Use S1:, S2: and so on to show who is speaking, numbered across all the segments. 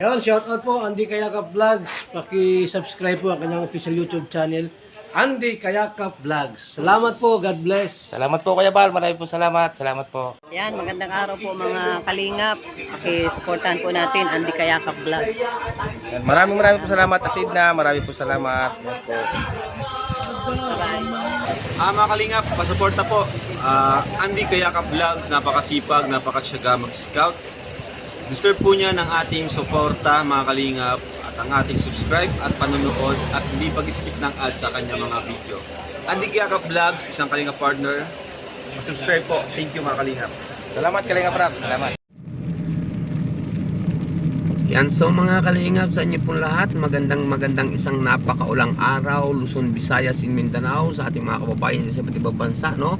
S1: Ayun, shoutout po Andy Kayakap Vlogs. Paki-subscribe po ang kanyang official YouTube channel, Andy Kayakap Vlogs. Salamat po, God bless.
S2: Salamat po Kuya Bal, maraming po salamat. Salamat po.
S3: Yan, magandang araw po mga kalingap. Paki-supportahan po natin Andy Kayakap Vlogs.
S2: Yan, maraming po salamat Atid na, maraming po salamat. Yan po.
S4: Mga kalingap, pasuporta po. Andy Kayakap Vlogs, napakasipag, napakasyaga mag-scout. Deserve po niya ng ating suporta mga kalingap at ang ating subscribe at panonood at hindi pag-skip ng ads sa kanya mga video. Andy Kayakap Vlogs, isang kalingap partner. Subscribe po. Thank you mga kalingap.
S2: Salamat Kalingap Rap, salamat.
S1: Yan, so mga kalingap sa inyo pong lahat, magandang isang napakaulang araw, Luzon, Visayas, Mindanao, sa ating mga kababayan sa iba't ibang bansa, no?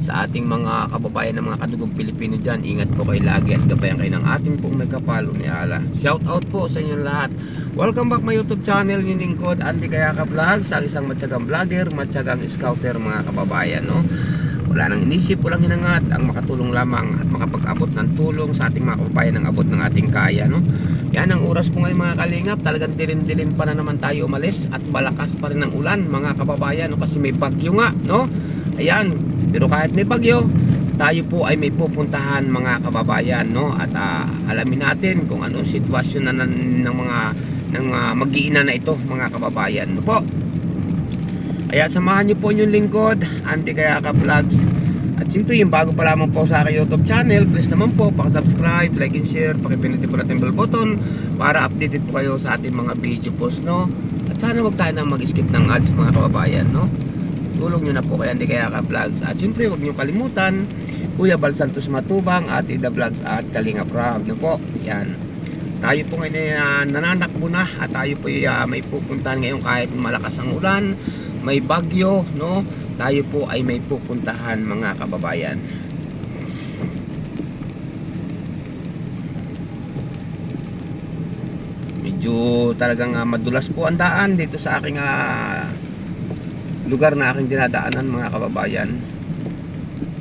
S1: Sa ating mga kababayan ng mga kadugong Pilipino dyan, ingat po kayo lagi at gabayan kayo ng ating pong nagkapalo ni Allah. Shout out po sa inyong lahat. Welcome back my YouTube channel, yung lingkod Andy Kayakap Vlogs, ang isang matyagang vlogger, matyagang scouter mga kababayan, no? Wala nang inisip, walang hinangat, ang makatulong lamang at makapag-abot ng tulong sa ating mga kababayan ng abot ng ating kaya, no? Yan ang oras po ngayon mga kalingap, talagang dilim-dilim pa na naman tayo umalis at malakas pa rin ang ulan mga kababayan, no? Kasi may bagyo nga, no? Ayan, pero kahit may bagyo, tayo po ay may pupuntahan mga kababayan, no? At alamin natin kung anong sitwasyon ng mag-iina na ito mga kababayan, no po? Kaya samahan niyo po yung lingkod, Andy Kayakap Vlogs. At siyempre yung bago pa lamang po sa aking YouTube channel, please naman po subscribe, like and share, pakipinutin po natin bell button para updated po kayo sa ating mga video post, no? At sana wag tayo nang mag-skip ng ads mga kababayan, no? Tulong nyo na po kay Andy Kayakap Vlogs. At siyempre wag nyo kalimutan Kuya Bal Santos Matubang at Ida Vlogs at Kalingap Rab, no po? Yan. Tayo po ngayon nananakbo na at tayo po may pupuntahan ngayon kahit malakas ang ulan, may bagyo, no? Tayo po ay may pupuntahan mga kababayan. Medyo talagang madulas po ang daan dito sa aking lugar na aking dinadaanan mga kababayan.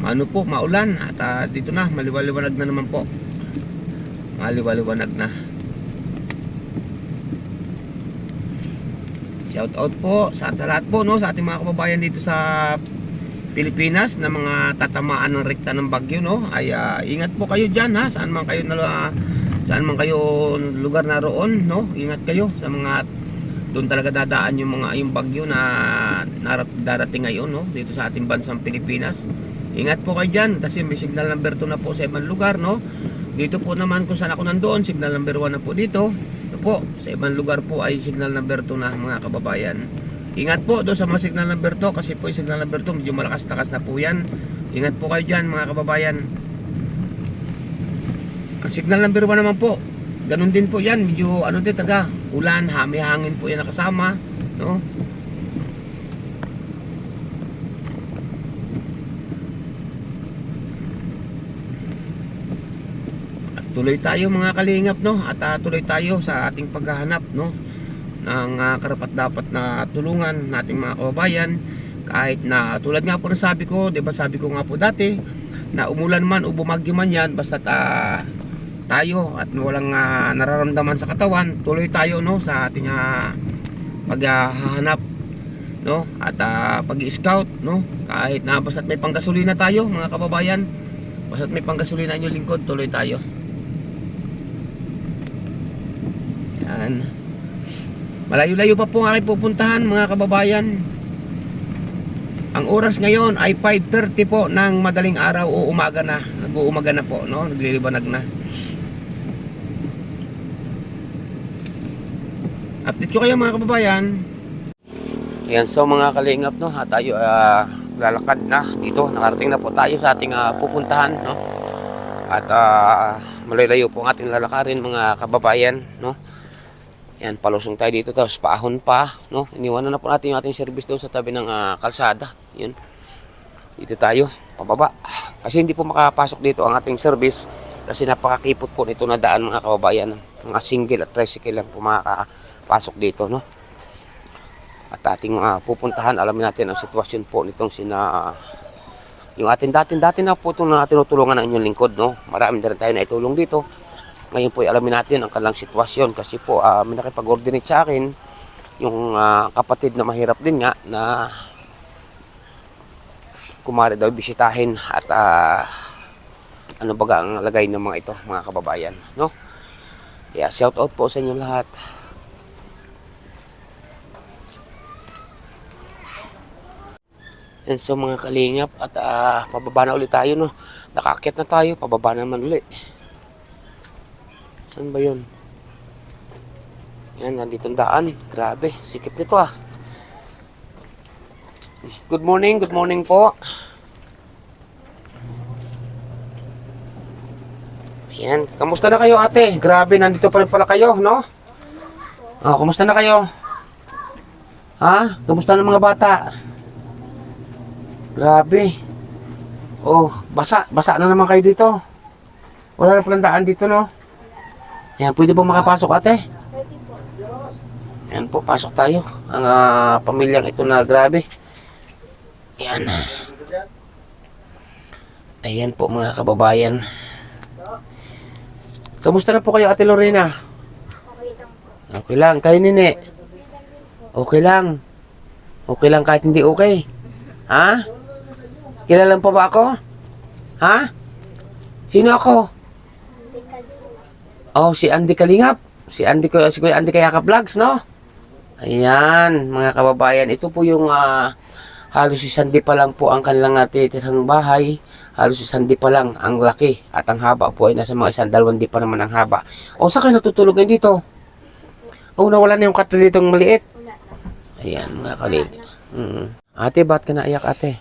S1: Ano po, maulan at dito na, maliwaliwanag na naman po. Maliwaliwanag na. Shout out po sa lahat po, no, sa ating mga kababayan dito sa Pilipinas na mga tatamaan ng rekta ng bagyo, no? Ay ingat po kayo diyan, ha, saan man kayo lugar na roon, no? Ingat kayo sa mga doon talaga dadaan yung bagyo na darating ngayon, no, dito sa ating bansang Pilipinas. Ingat po kayo diyan kasi may signal number 2 na po sa ibang lugar, no? Dito po naman kung saan ako nandoon, signal number 1 na po dito. Po, sa ibang lugar po ay signal number 2 na mga kababayan. Ingat po doon sa mga signal number 2 kasi po yung signal number 2 medyo malakas-lakas na po yan. Ingat po kayo dyan mga kababayan. Ang signal number 1 naman po, ganun din po yan, medyo ano din taga ulan, may hangin po yan nakasama, no? Tuloy tayo mga kalingap, no? At tuloy tayo sa ating paghahanap, no, ng karapat-dapat na tulungan nating mga kababayan. Kahit na tulad nga po ng sabi ko, 'di ba? Sabi ko nga po dati na umulan man o bumagyo man 'yan, basta tayo at walang nararamdaman sa katawan, tuloy tayo, no, sa ating paghahanap, no? At pag-i-scout, no? Kahit na basta may panggasolina tayo, mga kababayan. Basta may panggasolina inyong lingkod, tuloy tayo. Yan. Malayo-layo pa po ang aking pupuntahan mga kababayan. Ang oras ngayon ay 5:30 po ng madaling araw o umaga na. Nag-uumaga na po, no? Nagliliwanag na. Update ko kayo mga kababayan. Yan, so mga kalingap, no, tayo lalakad na dito. Nakarating na po tayo sa ating pupuntahan, no? At malayo po ang ating lalakarin mga kababayan, no? Yan, palusong tayo dito, tapos paahon pa, no? Iniwanan na po natin yung ating service doon sa tabi ng kalsada. Yun. Dito tayo, pababa. Kasi hindi po makapasok dito ang ating service kasi napakakipot po nito na daan mga kababayan. Mga single at tricycle lang po makapasok dito, no? At ating pupuntahan, alamin natin ang sitwasyon po nitong yung ating dati na po itong tinutulungan ng inyong lingkod, no? Marami na rin tayo na itulong dito. Ngayon po ay alamin natin ang kanilang sitwasyon kasi po may nakipag-ordinate sa akin yung kapatid na mahirap din nga na kumari daw bisitahin at ano baga ang lagay ng mga ito mga kababayan, no? Yeah, shout out po sa inyo lahat. And so mga kalingap at pababa na ulit tayo, no? Nakaakyat na tayo, pababa naman ulit. Saan ba yun? Yan, nandito ang daan. Grabe, sikip nito Good morning po. Yan, kamusta na kayo ate? Grabe, nandito pa rin pala kayo, no? Kamusta na kayo? Ha? Kamusta na mga bata? Grabe. Basa na naman kayo dito. Wala na palang daan dito, no? Yan, pwede ba makapasok ate? Yan po, pasok tayo. Ang pamilyang ito na grabe. Yan. Ayan po mga kababayan. Kamusta na po kayo ate Lorena? Okay lang. Kayo nini? Okay lang. Okay lang kahit hindi okay. Ha? Kilala pa ba ako? Ha? Sino ako? Si Andy Kalingap. Si Kuya Andy Kayakap Vlogs, no? Ayan, mga kababayan. Ito po yung halos isang di pa lang po ang kanilang titirang bahay. Halos isang di pa lang ang laki. At ang haba po ay nasa mga 1-2 di pa naman ang haba. Saan kayo natutulog ngayon dito? Nawala na yung kato ditong maliit. Ayan, mga kalingap. Ate, ba't ka naiyak ate?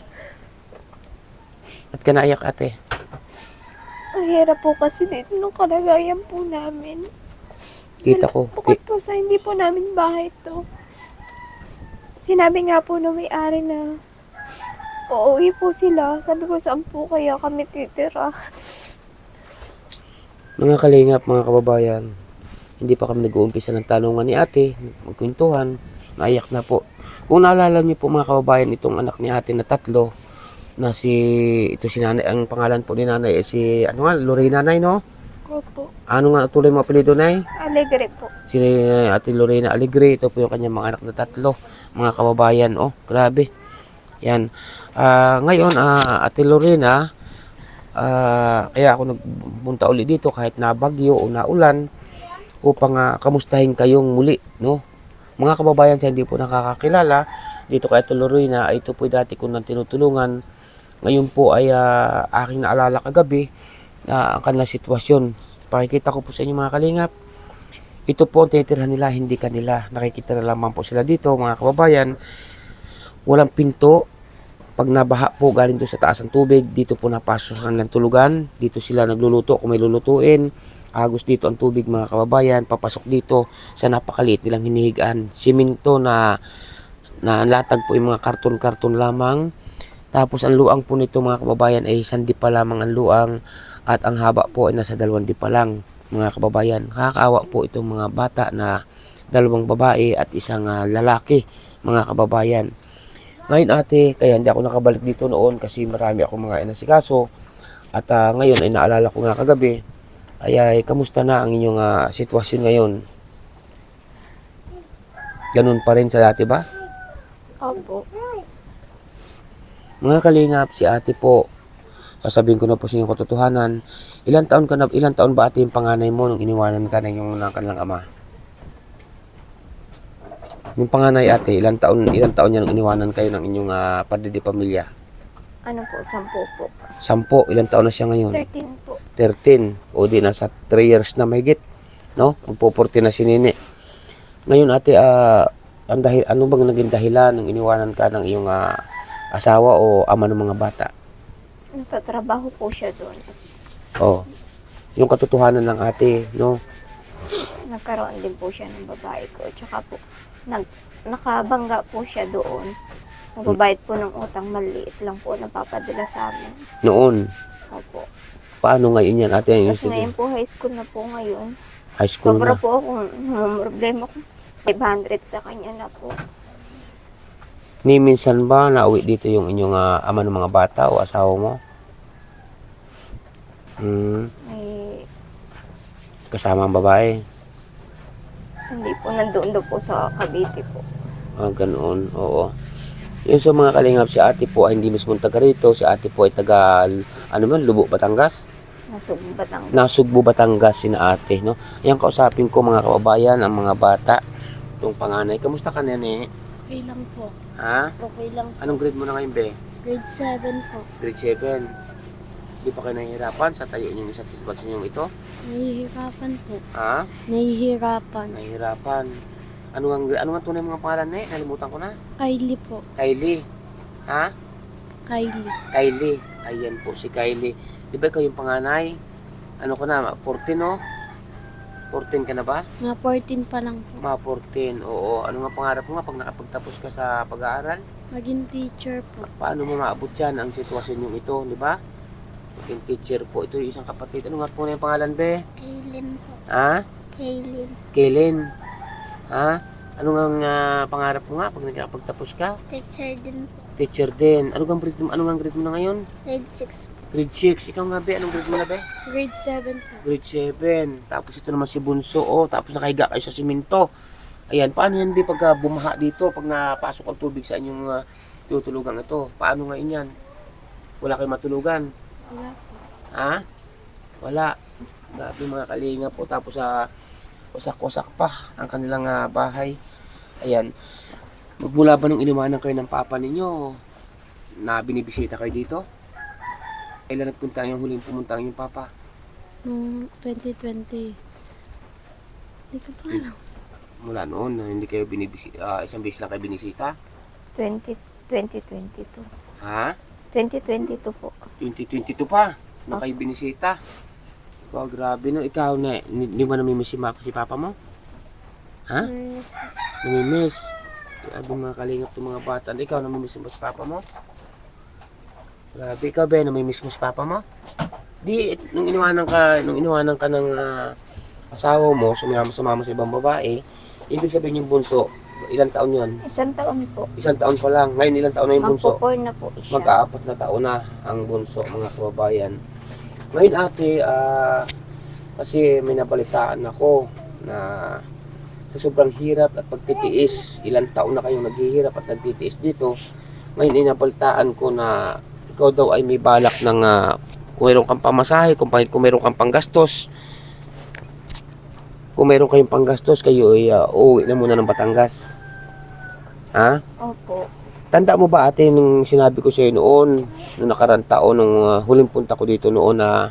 S1: Ba't ka naiyak ate?
S5: Ang hirap po kasi dito nung kalagayan po namin.
S1: Kita ko.
S5: Bukod po sa hindi po namin bahay to. Sinabi nga po na may-ari na uuwi po sila. Sabi ko, saan po kaya kami titira?
S1: Mga kalingap, mga kababayan, hindi pa kami nag-uumpisa ng tanungan ni ate, magkwentuhan, naiyak na po. Kung naalala niyo po mga kababayan, itong anak ni ate na 3, na ito si nanay, ang pangalan po ni nanay ay si, Lorena Nay, no?
S5: Opo.
S1: Ano nga tuloy mo apelido Nay?
S5: Alegre po.
S1: Si ate Lorena Alegre, ito po yung kanyang mga anak na 3, mga kababayan, grabe. Yan. Ngayon, ate Lorena, kaya ako nagpunta ulit dito kahit nabagyo o naulan upang kamustahin kayong muli, no? Mga kababayan sa hindi po nakakakilala, dito kay ate Lorena, ito po dati ko nang tinutulungan. Ngayon po ay aking naalala kagabi na ang kanilang sitwasyon. Pakikita ko po sa inyo mga kalingap. Ito po ang tinitirhan nila, hindi kanila. Nakikita na lamang po sila dito mga kababayan. Walang pinto. Pag nabaha po galing doon sa taas ng tubig, dito po napasok ng tulugan. Dito sila nagluluto kung may lulutuin. Agos dito ang tubig mga kababayan. Papasok dito sa napakaliit nilang hinihigaan. Siminto na latag po yung mga karton-karton lamang. Tapos ang luang po nito mga kababayan ay 1 di pa lamang ang luang. At ang haba po ay nasa 2 di pa lang mga kababayan. Nakakaawa po itong mga bata na 2 babae at 1 lalaki mga kababayan. Ngayon ate, kaya hindi ako nakabalik dito noon kasi marami akong mga inasikaso. At ngayon ay naalala ko nga kagabi, ay kamusta na ang inyong sitwasyon ngayon? Ganun pa rin sa dati ba?
S5: Opo.
S1: Mga kalingap, si ate po, sasabihin ko na po sa inyong katotohanan, ilang taon ba ate yung panganay mo nung iniwanan ka ng iyong kanilang ama? Yung panganay ate, ilang taon niya nung iniwanan kayo ng inyong pamilya?
S5: Ano po, 10 po.
S1: 10, ilang taon na siya ngayon?
S5: 13 po.
S1: 13, o di nasa 3 years na mahigit, no? Magpo-40 na si Nini. Ngayon ate, ano bang naging dahilan nung iniwanan ka ng iyong asawa o ama ng mga bata?
S5: Nagtatrabaho po siya doon.
S1: Yung katotohanan ng ate, no?
S5: Nagkaroon din po siya ng babae ko. Tsaka po, nakabangga po siya doon. Nagbabayad po ng utang, maliit lang po napapadala sa amin.
S1: Noon?
S5: Opo.
S1: Paano ngayon yan ate?
S5: Tapos ngayon po, high school na po ngayon.
S1: High school
S5: Sobra
S1: na?
S5: po akong problema ko. 500 sa kanya na po.
S1: Ni minsan ba nauwi dito yung inyong ama ng mga bata o asawa mo? kasama ang babae.
S5: Hindi po, nandoon daw po sa Cavite po.
S1: Ganoon, oo. Yun sa mga kalingap, si ate po ay hindi mismo taga rito. Si ate po ay taga, ano man, Lubo, Batangas?
S5: Nasugbo Batangas.
S1: Nasugbo, Batangas, si na ate, no? Ayan, kausapin ko mga kababayan, ang mga bata. Itong panganay. Kamusta ka, nene?
S6: Okay lang po.
S1: Ha?
S6: Okay lang.
S1: Anong grade mo na ngayon, be?
S6: Grade 7 po.
S1: Grade 7. Di pa kayo nahihirapan sa tayo yung isa't sitwasyon yung ito?
S6: Nahihirapan po.
S1: Ha?
S6: Nahihirapan.
S1: Nahihirapan. Ano nga tunay mga pangalan, ne? Nalimutan ko na.
S6: Kylie po.
S1: Kylie. Ha?
S6: Kylie.
S1: Kylie. Ayan po si Kylie. Di ba ikaw yung panganay? Ano ko na? 14, no? 14 ka na ba?
S6: Mga 14 pa lang po.
S1: Mga 14, oo. Ano nga pangarap mo nga pag nakapagtapos ka sa pag-aaral?
S6: Maging teacher po.
S1: Paano mo maabot yan ang sitwasyon yung ito, di ba? Maging teacher po. Ito yung isang kapatid. Ano nga po na yung pangalan, be?
S6: Kaylin po.
S1: Ha?
S6: Kaylin.
S1: Kailen. Ha? Ano nga pangarap mo nga pag nakapagtapos ka?
S6: Teacher din po.
S1: Teacher din. Ano nga grade mo na ngayon?
S6: Grade 6 po.
S1: Grade 6. Ikaw nga, be. Anong grade mo na, be?
S6: Grade 7 po.
S1: Grade 7. Tapos ito naman si Bunso. Oh, tapos nakahiga kayo sa simento. Ayan, paano yan, be, pag bumaha dito, pag napasok ang tubig sa inyong tutulugan ito? Paano nga yan? Wala kayong matulugan?
S6: Wala po.
S1: Ha? Wala. Grabe mga kalinga po. Tapos wasak-wasak pa ang kanilang bahay. Ayan. Magmula ba nung iniwanan kayo ng papa ninyo, na binibisita kayo dito? Kailan nagpunta yung huling pumunta yung papa?
S6: Noong 2020. Hindi ko pa alam.
S1: Mula noon, hindi kayo binibisita, isang beses lang kayo binisita?
S5: 2022.
S1: Ha?
S5: 2022 po.
S1: 2022 pa, na kayo binisita. Wow, grabe no. Ikaw na, hindi mo namimiss si papa mo? Ha? Namimiss? Grabe mga kalingap itong mga bata. Ikaw namimiss mo si papa mo? Grabe, ikaw ba, namimiss mo si papa mo? Di, nung iniwanan ka ng asawa mo, sumama sa ibang babae, ibig sabihin yung bunso, ilang taon yun?
S5: 1 taon po.
S1: 1 taon pa lang. Ngayon, ilang taon na yung bunso?
S5: Magpo-4 na po siya.
S1: Mag-aapat na taon na ang bunso, mga kababayan. Ngayon ate, kasi may nabalitaan ako na sa sobrang hirap at pagtitiis, ilang taon na kayong naghihirap at nagtitiis dito. Ngayon ay nabalitaan ko na ikaw daw ay may balak ng kung meron kang pamasahe, kung meron kang panggastos. Kung meron kayong panggastos, kayo ay uuwi na muna ng Batangas. Ha?
S5: Opo.
S1: Tanda mo ba ate nung sinabi ko sa iyo noon, noong nakarang taon, nung huling punta ko dito noon na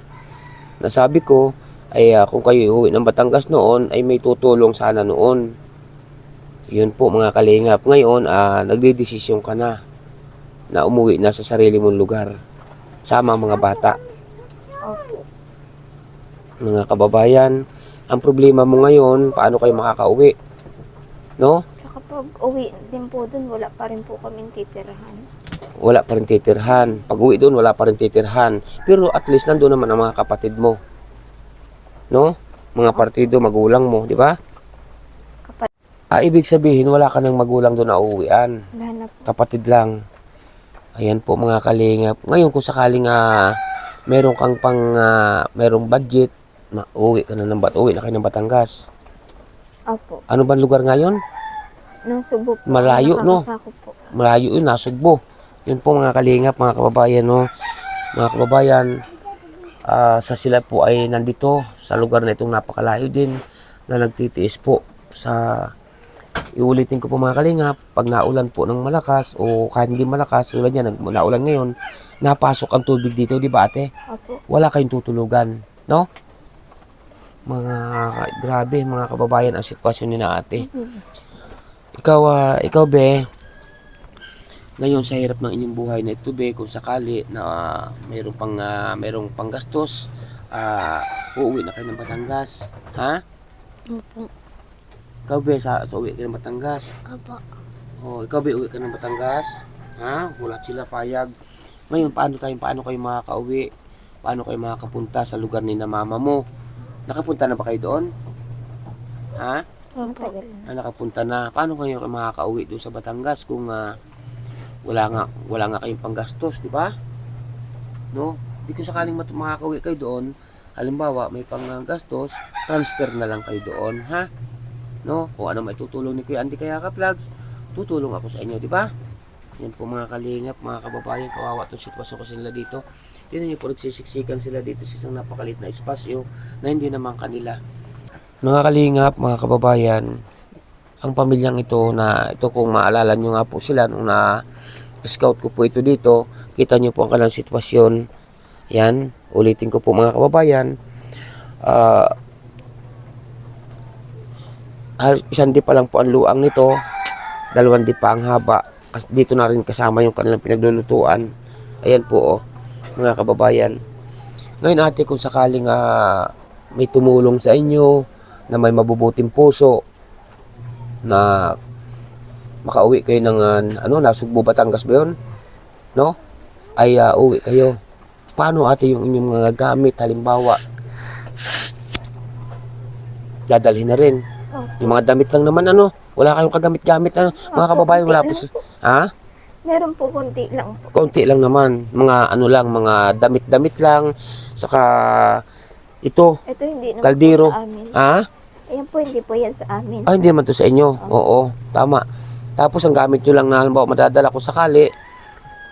S1: nasabi ko, ay kung kayo uuwi ng Batangas noon, ay may tutulong sana noon. Yun po mga kalingap. Ngayon, nagdedesisyon ka na umuwi na sa sarili mong lugar. Sama ang mga bata.
S5: Opo.
S1: Mga kababayan, ang problema mo ngayon, paano kayo makakauwi? No?
S5: Tsaka pag uwi din po dun, wala pa rin po kaming titirhan.
S1: Wala pa rin titirhan. Pag uwi doon, wala pa rin titirhan. Pero at least nandoon naman ang mga kapatid mo. No? Mga partido, magulang mo, di ba? Ibig sabihin, wala ka ng magulang doon na uuwian.
S5: Wala na po.
S1: Kapatid lang. Ayan po mga kalingap. Ngayon kung sakaling meron kang merong budget, uwi ka na uwi na kayo ng Batangas.
S5: Opo.
S1: Ano ba lugar ngayon?
S5: Nasugbo po.
S1: Malayo, no?
S5: Nakakasako po.
S1: Malayo yun, Nasugbo. Yun po mga kalingap, mga kababayan, no? Mga kababayan, sa sila po ay nandito sa lugar na itong napakalayo din na nagtitiis po sa iulitin ko po mga kalingap, pag naulan po ng malakas o kahit hindi malakas, tulad yan, naulan ngayon, napasok ang tubig dito, di ba ate?
S5: Opo.
S1: Wala kayong tutulugan, no? Grabe mga kababayan ang sitwasyon ni na ate. Ikaw be, ngayon sa hirap ng inyong buhay na ito be, kung sakali na merong panggastos, uuwi na kayo ng Batangas, ha?
S6: Opo.
S1: Ikaw be, sa uwi ka ng Batangas.
S6: Opo.
S1: Ikaw be, uwi ka ng Batangas, ha? Wala sila payag. Ngayon, paano kayo makakauwi? Paano kayo makakapunta sa lugar ni na mama mo? Nakapunta na ba kayo doon? Ha?
S5: Ang
S6: Opo.
S5: tagal na.
S1: Nakapunta na. Paano kayo makakauwi doon sa Batangas kung wala nga kayong panggastos, di ba? No? Di kung sakaling makakauwi kayo doon, halimbawa may panggastos, transfer na lang kayo doon, ha? No? Kung ano may tutulong ni Kuya Andy Kayaka Vlogs, tutulong ako sa inyo, di ba? Yan po mga kalingap, mga kababayan, kawawa itong sitwasyon ko sila dito. Tignan niyo po, nagsisiksikan sila dito sa isang napakalit na espasyo na hindi naman kanila. Mga kalingap, mga kababayan, ang pamilyang ito na ito, kung maalala nyo nga po sila nung na-scout ko po ito dito, kita nyo po ang kanilang sitwasyon. Yan, ulitin ko po mga kababayan, isang di pa lang po ang luang nito, 2 di pa ang haba. Dito na rin kasama yung kanilang pinaglulutuan. Ayan po, mga kababayan. Ngayon ate, kung sakaling may tumulong sa inyo na may mabubuting puso na makauwi kayo ng Nasugbo, Batangas ba yun? No? Ay uwi kayo. Paano ate yung inyong mga gamit, halimbawa dadalhin na rin? Yung mga damit lang naman, wala kayong kagamit-gamit, mga kababayan, wala po. Ha?
S5: Meron po, konti lang po.
S1: Konti lang naman, mga mga damit-damit lang, saka ito,
S5: Ito hindi naman
S1: kaldero.
S5: po sa amin.
S1: Ha?
S5: Ayan po, hindi po yan sa amin.
S1: Hindi naman to sa inyo. Oo, tama. Tapos ang gamit nyo lang na halimbawa madadala ko sakali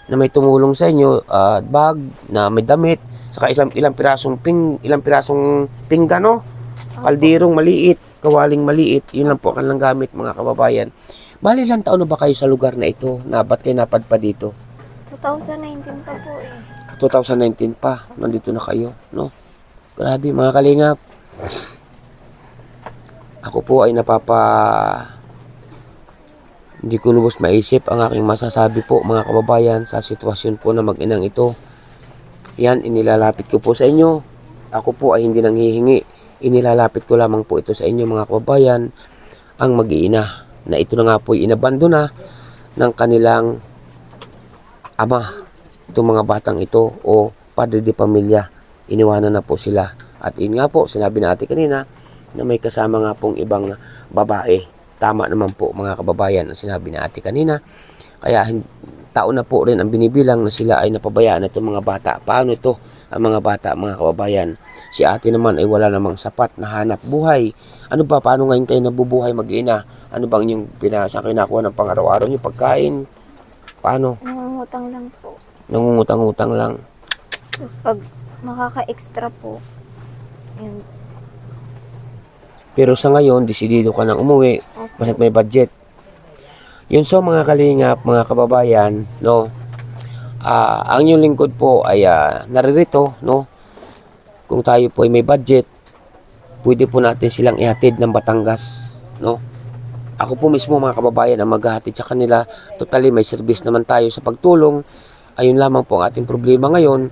S1: na may tumulong sa inyo, bag na may damit, saka ilang pirasong pinggan, kaldirong maliit, kawaling maliit, yun lang po kanilang gamit, mga kababayan. Bali, ilang taon na ba kayo sa lugar na ito? Ba't kayo napadpa dito?
S5: 2019 pa po eh.
S1: 2019 pa, nandito na kayo, no? Grabe, mga kalingap. Ako po ay hindi ko lubos maisip ang aking masasabi po, mga kababayan, sa sitwasyon po na mag-inang ito. Yan, inilalapit ko po sa inyo. Ako po ay hindi nanghihingi. Inilalapit ko lamang po ito sa inyo, mga kababayan, ang mag-iina na ito na nga po inabandona ng kanilang ama. Itong mga batang ito o padre de pamilya, iniwanan na po sila. At yun nga po, sinabi natin kanina na may kasama nga pong ibang babae. Tama naman po, mga kababayan, ang sinabi natin kanina. Kaya taon na po rin ang binibilang na sila ay napabayaan na itong mga bata. Paano ito ang mga bata, mga kababayan? Si ate naman ay wala namang sapat na hanap buhay. Ano ba, paano ngayon kayo nabubuhay mag-ina? Ano bang yung saan kayo nakuha ng pang-araw-araw nyo? Pagkain? Paano?
S5: Nangungutang lang po.
S1: Nangungutang-utang lang.
S5: Tapos pag makaka-extra po, yun.
S1: Pero sa ngayon, desidido ka nang umuwi basta't may budget. Yun, so mga kalingap, mga kababayan, no? Ang inyong lingkod po ay naririto, no? Kung tayo po ay may budget, pwede po natin silang ihatid ng Batangas, no? Ako po mismo, mga kababayan, ang maghahatid sa kanila. Totally, may service naman tayo sa pagtulong. Ayun lamang po ang ating problema ngayon.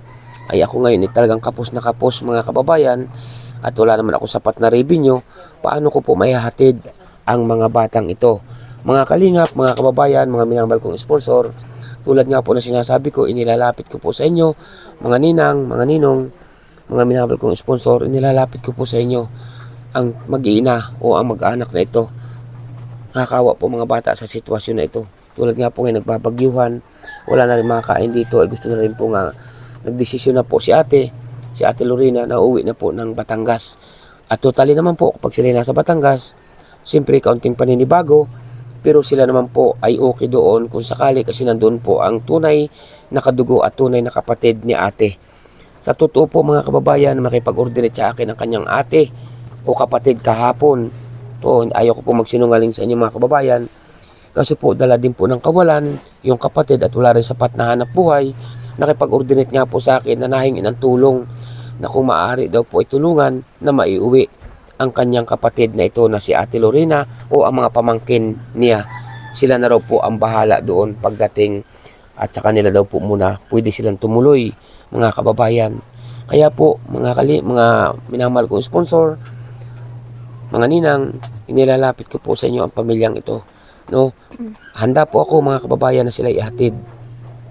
S1: Ay ako ngayon ay talagang kapos na kapos, mga kababayan, at wala naman ako sapat na revenue. Paano ko po maihatid ang mga batang ito? Mga kalingap, mga kababayan, mga minamahal kong sponsor, tulad nga po na sinasabi ko, inilalapit ko po sa inyo, mga ninang, mga ninong, mga minamahal kong sponsor, inilalapit ko po sa inyo ang mag-iina o ang mag-anak na ito. Nakakawa po mga bata sa sitwasyon na ito. Tulad nga po ngayon, nagbabagyuhan, wala na rin makakain dito, ay gusto na rin po nga, nagdesisyon na po si ate Lorena na uwi na po ng Batangas. At totally naman po, kapag sila nasa Batangas, siyempre kaunting paninibago, pero sila naman po ay okay doon kung sakali, kasi nandun po ang tunay na kadugo at tunay na kapatid ni ate. Sa totoo po, mga kababayan, makipag-ordinate sa akin ang kanyang ate o kapatid kahapon. To, ayaw ko po magsinungaling sa inyo, mga kababayan, kasi po dala din po ng kawalan yung kapatid at wala rin sapat na hanap buhay. Nakipag-ordinate nga po sa akin na nahingin ng tulong na kung maaari daw po itulungan na maiuwi ang kanyang kapatid na ito na si Ate Lorena o ang mga pamangkin niya. Sila na raw po ang bahala doon pagdating, at sa kanila daw po muna pwede silang tumuloy, mga kababayan. Kaya po, mga minamahal kong sponsor, mga ninang, inilalapit ko po sa inyo ang pamilyang ito, no? Handa po ako, mga kababayan, na sila ihatid,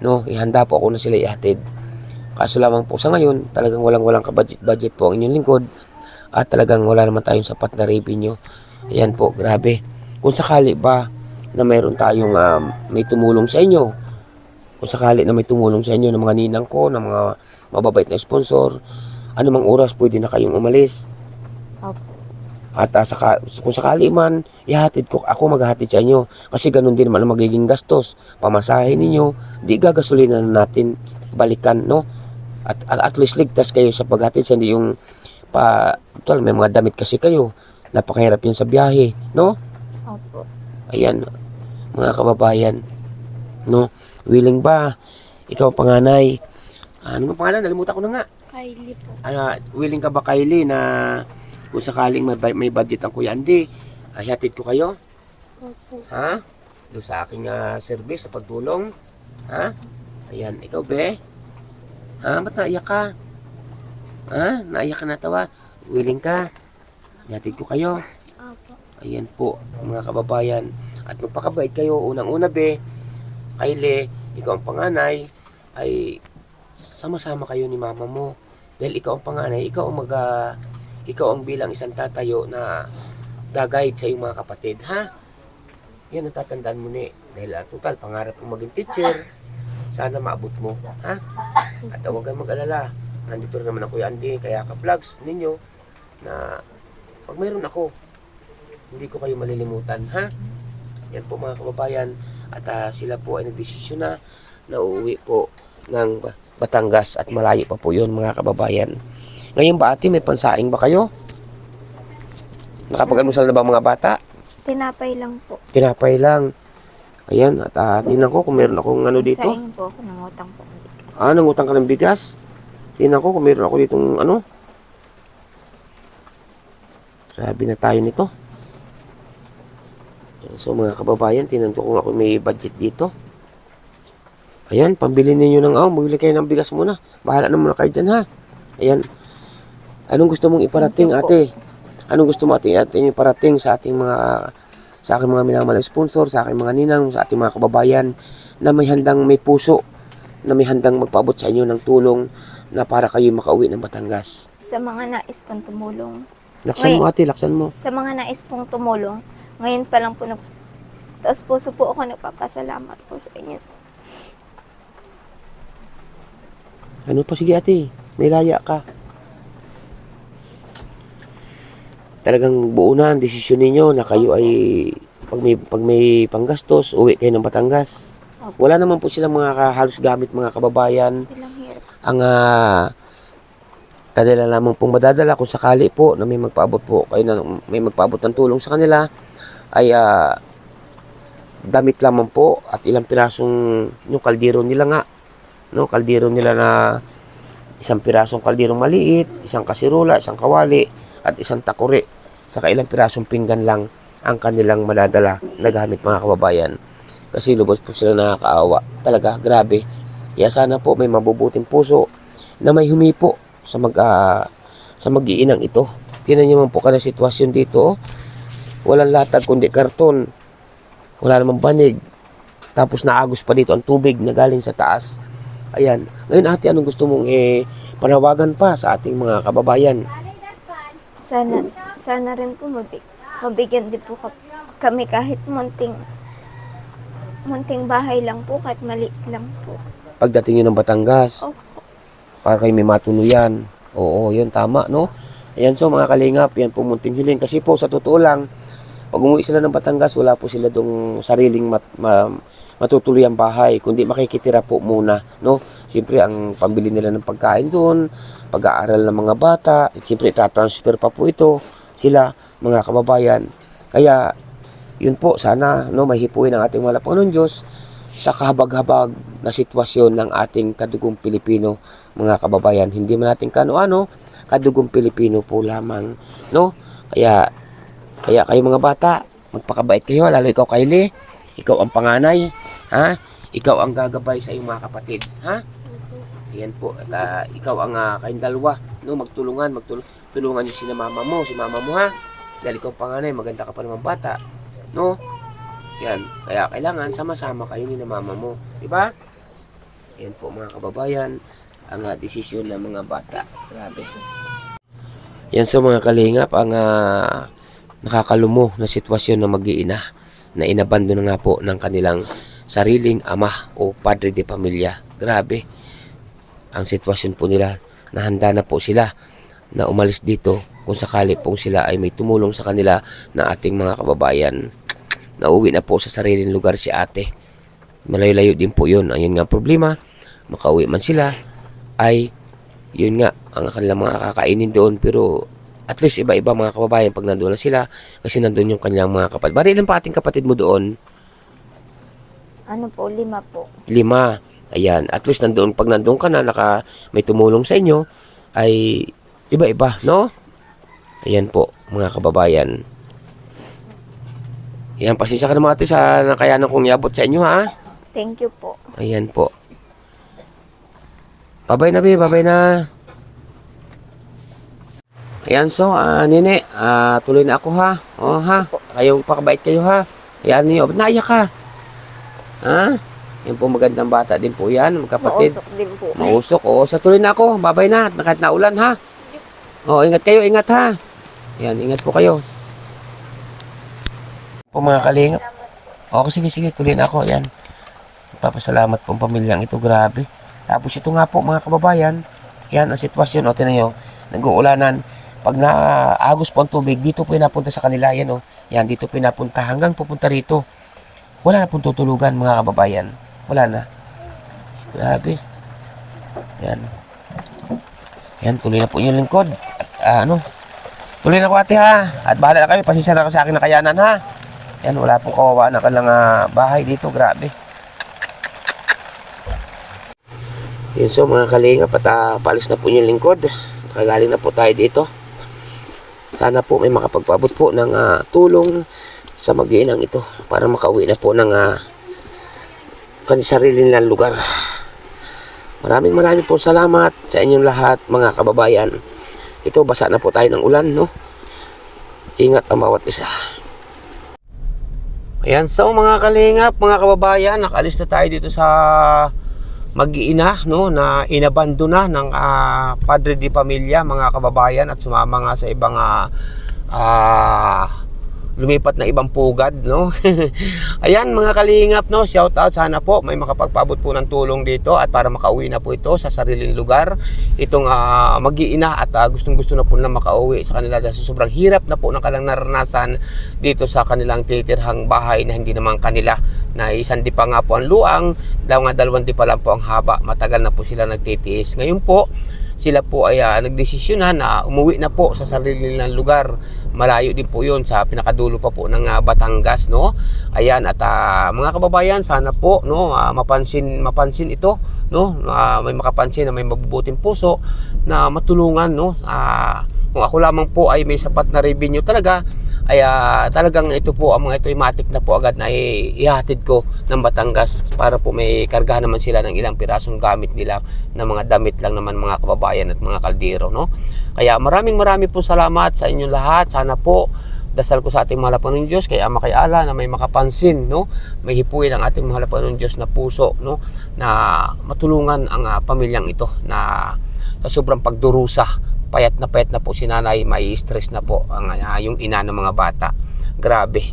S1: no? Ihanda po ako na sila ihatid. Kaso lamang po sa ngayon, talagang walang kabudget po ang inyong lingkod, at talagang wala naman tayong sapat na revenue. Ayan po, grabe. Kung sakali ba na mayroon tayong may tumulong sa inyo, kung sakali na may tumulong sa inyo ng mga ninang ko, ng mga mababait na sponsor, anumang oras pwede na kayong umalis.
S5: Opo.
S1: At kung sakali man, ihatid ko, ako maghahatid sa inyo. Kasi ganun din naman ang magiging gastos. Pamasahin ninyo, di gagasulinan natin balikan, no? At least ligtas kayo sa paghatid. Hindi yung may mga damit kasi kayo. Napakahirap yun sa biyahe, no?
S5: Opo.
S1: Ayan, mga kababayan, no? Willing ba? Ikaw panganay. Ano mo pangalan? Nalimutan ko na nga.
S6: Kylie po.
S1: Willing ka ba, Kylie, na kung sakaling may budget ang Kuya Andy, hatid ko kayo?
S6: Opo.
S1: Ha? Doon sa aking service, sa pagtulong? Ha? Ayan, ikaw, be? Ha? Ba't naiyak ka? Ha? Naiyak ka na tawa? Willing ka? Hatid ko kayo?
S6: Opo.
S1: Ayan po, mga kababayan. At magpakabait kayo, unang-una, be. Kylie, ikaw ang panganay, ay sama-sama kayo ni mama mo. Dahil ikaw ang panganay, ikaw ang bilang isang tatayo na gagayad sa iyong mga kapatid, ha? Yan ang tatandaan mo ni. Dahil total, pangarap mo maging teacher. Sana maabot mo, ha? At huwag kang mag-alala. Nandito rin naman ako Kuya Andy, kaya ka-vlogs ninyo na pag mayroon ako, hindi ko kayo malilimutan, ha? Yan po mga kababayan. At sila po ay nagdesisyon na uuwi po ng Batangas at malayo pa po yun, mga kababayan. Ngayon ba ate, may pansaing ba kayo? Nakapag-almusal na ba mga bata?
S5: Tinapay lang po.
S1: Tinapay lang. Ayan, at tingnan ko kung meron akong ano dito.
S5: Saing po ako, nangutang po ng bigas.
S1: Nangutang ka ng bigas? Tingnan ko kung meron ako ditong ano. Sabi na tayo nito. So mga kababayan, tingnan ko kung ako may budget dito. Ayan, pambili ninyo ng magbili kayo ng bigas muna. Bahala na muna kayo dyan, ha. Ayan. Anong gusto mong iparating, ate? Anong gusto mo ating iparating sa ating sa aking mga minamahal sponsor, sa aking mga ninang, sa ating mga kababayan na may handang may puso, na may handang magpaabot sa inyo ng tulong na para kayo makauwi ng Batangas.
S5: Sa mga nais pong tumulong.
S1: Laksan mo, ate, laksan mo.
S5: Sa mga nais pong tumulong, ngayon pa lang po taos puso po ako nagpapasalamat po sa inyo.
S1: Ano pa, sige ate, may laya ka. Talagang buo na ang desisyon ninyo na kayo ay pag may panggastos, uwi kayo ng Batangas. Wala naman po silang mga halos gamit, mga kababayan.
S5: Ilang hirap.
S1: Ang kanila lamang pong madadala kung sakali po na may magpaabot po kayo na may magpaabot ng tulong sa kanila ay damit lamang po at ilang pirasong yung kaldero nila nga, no, kaldero nila na isang pirasong kalderong maliit, isang kasirola, isang kawali at isang takore, saka ilang pirasong pinggan lang ang kanilang madadala na gamit, mga kababayan. Kasi lubos po sila nakakaawa, talaga grabe. Kaya sana po may mabubuting puso na may humipo sa mag-iinang ito. Tingnan niyo man po kana sitwasyon dito, oh. Walang latag kundi karton. Wala namang banig. Tapos naagos pa dito ang tubig na galing sa taas. Ayan. Ngayon ate, anong gusto mong panawagan pa sa ating mga kababayan?
S5: Sana rin po mabigyan din po kami kahit munting bahay lang po, kahit maliit lang po.
S1: Pagdating nyo ng Batangas,
S5: Opo.
S1: para kayo may matuluyan. Oo, yun tama, no? Ayan, so mga kalingap, yan po munting hiling. Kasi po sa totoo lang, pag umuwi sila ng Batangas, wala po sila dong sariling matutuloy ang bahay, kundi makikitira po muna, no? Siyempre, ang pambili nila ng pagkain doon, pag-aaral ng mga bata, at siyempre, tatransfer pa po ito sila, mga kababayan. Kaya, yun po, sana, no, mahipuin ang ating mga Panginoon Diyos sa kahabag-habag na sitwasyon ng ating kadugong Pilipino, mga kababayan. Hindi man natin kano-ano, kadugong Pilipino po lamang, no? Kaya kayo mga bata, magpakabait kayo, lalo ikaw, Kylie. Ikaw ang panganay, ha? Ikaw ang gagabay sa iyong mga kapatid, ha? Ayan po, at ikaw ang kayong dalawa, no? Tulungan niyo si mama mo, ha? Dahil ikaw panganay, maganda ka pa naman bata, no? Yan, kaya kailangan sama-sama kayo ni mama mo, di ba? Ayan po mga kababayan, ang desisyon ng mga bata. Grabe. Yan, so mga kalingap, ang nakakalumo na sitwasyon ng mag-iina na inabandon na nga po ng kanilang sariling ama o padre de pamilya. Grabe ang sitwasyon po nila, na handa na po sila na umalis dito kung sakali pong sila ay may tumulong sa kanila na ating mga kababayan. Nauwi na po sa sariling lugar si ate. Malayo-layo din po yun. Ayun nga problema, makauwi man sila ay yun nga ang kanilang mga kakainin doon, pero at least iba-iba mga kababayan pag nandoon na sila kasi nandoon yung kanilang mga kapatid. Bari ilan pa ating kapatid mo doon?
S5: Ano po, 5 po.
S1: 5. Ayan, at least nandoon, pag nandoon ka na may tumulong sa inyo ay iba-iba, no? Ayan po mga kababayan. Ayan, pasensya ka naman ate sa nakayanan kong iabot sa inyo, ha?
S5: Thank you po.
S1: Ayan po. Babay na, babay na. Ayan, so, nene, tuloy na ako, ha? O, ha? Kayo, pakabait kayo, ha? Ayan niyo, ba't naiyak ka? Ha? Yan po, magandang bata din po yan, magkapatid.
S5: Mausok din po.
S1: Mausok, oo. Sa tuloy na ako, babay na, kahit na ulan, ha? O, ingat kayo, ingat, ha? Ayan, ingat po kayo. Po mga kalingap. O, sige, tuloy na ako, ayan. Papasalamat po ang pamilyang ito, grabe. Tapos ito nga po mga kababayan, yan ang sitwasyon, o tinan nyo, nag-uulanan. Pag naagos po ang tubig, dito po napunta sa kanila, yan o. Yan, dito po napunta hanggang pupunta rito. Wala na pong tutulugan mga kababayan. Wala na. Grabe. Yan. Yan, tuloy na po yung lingkod. At tuloy na ko ate ha. At bahala na kayo, pasensya na ako sa akin na kayanan ha. Yan, wala pong kawawa na kalang bahay dito, grabe. Yun so mga kalingap at paalis na po yung lingkod. Kagaling na po tayo dito. Sana po may makapagpaabot po ng tulong sa mag-iinang ito para makauwi na po ng sarili nilang lugar. Maraming po salamat sa inyong lahat mga kababayan. Ito, basa na po tayo ng ulan, no? Ingat ang bawat isa. Ayan, so mga kalingap, mga kababayan, nakalis na tayo dito sa mag-iina, no, na inabando na ng padre di pamilya, mga kababayan, at sumama nga sa ibang lumipat na ibang pugad, no. Ayan mga kalingap, no, shout out, sana po may makapagpaabot po ng tulong dito at para makauwi na po ito sa sariling lugar itong mag-iina at gustong-gusto na po na makauwi sa kanila dahil sobrang hirap na po ng kanilang naranasan dito sa kanilang titirhang bahay na hindi naman kanila, na isang di pa nga po ang luang, nga 2 di pa lang po ang haba. Matagal na po sila nagtitiis. Ngayon po sila po ay nagdesisyonan na umuwi na po sa sarili nilang lugar. Malayo din po yun sa pinakadulo pa po ng Batangas, no. Ayan, at mga kababayan, sana po, no, mapansin ito, no, may makapansin na may mabubuting puso na matulungan, no. Kung ako lamang po ay may sapat na revenue talaga, ay talagang ito po, ang mga ito ay matik na po agad na ihatid ko ng Batangas para po may kargahan naman sila ng ilang pirasong gamit nila na mga damit lang naman mga kababayan at mga kaldero, no. Kaya maraming po salamat sa inyong lahat. Sana po dasal ko sa ating mahal na Panginoon Diyos kay Ama kay Ala na may makapansin, no, may hipuin ang ating mahal na Panginoon Diyos na puso, no, na matulungan ang pamilyang ito na sa sobrang pagdurusa. Payat na po si nanay, may stress na po ang yung ina ng mga bata. Grabe.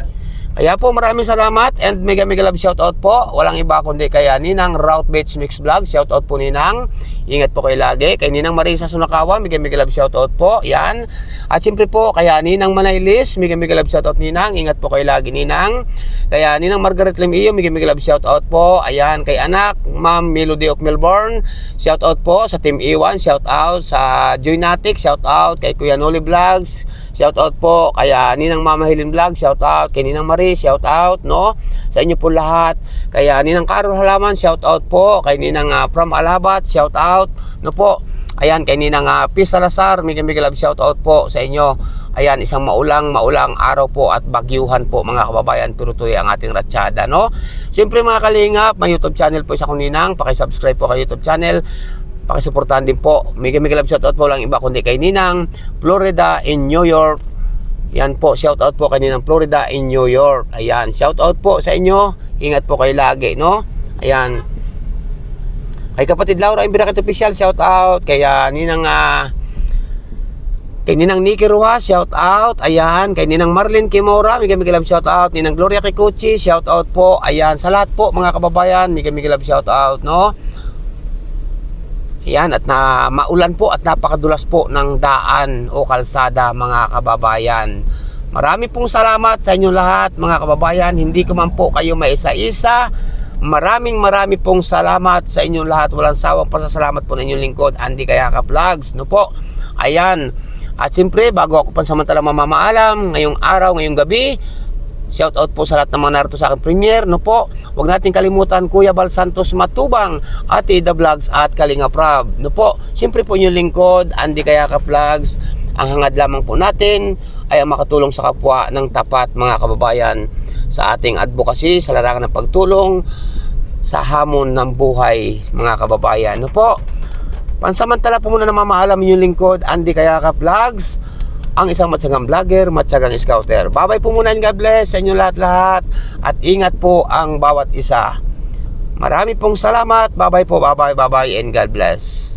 S1: Kaya po maraming salamat and mega love shoutout po. Walang iba kundi kaya Ninang Route Baits Mix Vlog. Shoutout po Ninang. Ingat po kayo lagi. Kay Ninang Marisa Sunakawa, mega love shoutout po. Yan. At siyempre po kaya Ninang Manaylis, mega love shoutout Ninang. Ingat po kayo lagi Ninang. Kaya Ninang Margaret Lim-iyo, mega love shoutout po. Ayan, kay anak Ma'am Melody of Melbourne, shoutout po sa Team Iwan, shoutout sa Joynatic, shoutout kay Kuya Noli Vlogs. Shoutout po kaya Ninang Mama Helen Vlog, shoutout kay Ninang Marie, shoutout, no, sa inyo po lahat. Kaya Ninang Carol Halaman, shoutout po kay Ninang from Alabat, shoutout, no po. Ayan, kay Ninang P. Salazar, mega love shoutout po sa inyo. Ayan, isang maulang araw po at bagyuhan po mga kababayan, pero tuloy ang ating ratsyada, no. Siyempre mga kalingap, may YouTube channel po isa kong Ninang, paki-subscribe po kay YouTube channel. Pakisuportahan din po. Mega love shoutout po lang iba kundi kay Ninang Florida in New York. Yan po, shoutout po kay Ninang Florida in New York. Ayan, shoutout po sa inyo. Ingat po kayo lagi, no? Ayan. Kay kapatid Laura Imbirakit Official, shoutout. Kay Ninang Nikki Ruas, shoutout. Ayan, kay Ninang Marlene Kimora, mega love shoutout. Ninang Gloria Kikuchi, shoutout po. Ayan, sa lahat po mga kababayan, mega love shoutout, no? Yan, at na maulan po at napakadulas po ng daan o kalsada, mga kababayan. Marami pong salamat sa inyong lahat, mga kababayan. Hindi ko man po kayo maisa-isa. Maraming pong salamat sa inyong lahat. Walang sawang pasasalamat po ng inyong lingkod, Andy Kayaka Vlogs, no po. Ayan. At siyempre, bago ako pansamantalang mamamaalam, ngayong araw, ngayong gabi, shout out po sa lahat ng mga narito sa aking premiere, no po. Huwag natin kalimutan Kuya Bal Santos Matubang, Ate Ida Vlogs at Kalinga Prab, no po. Siyempre po inyong lingkod, Andy Kayaka Vlogs. Ang hangad lamang po natin ay ang makatulong sa kapwa ng tapat, mga kababayan, sa ating advocacy, sa larangan ng pagtulong sa hamon ng buhay, mga kababayan, no po. Pansamantala po muna namamaalam inyong lingkod, Andy Kayaka Vlogs, ang isang matyagang vlogger, matyagang scouter. Bye-bye po muna and God bless sa inyo lahat-lahat. At ingat po ang bawat isa. Marami pong salamat. Bye-bye po, bye-bye and God bless.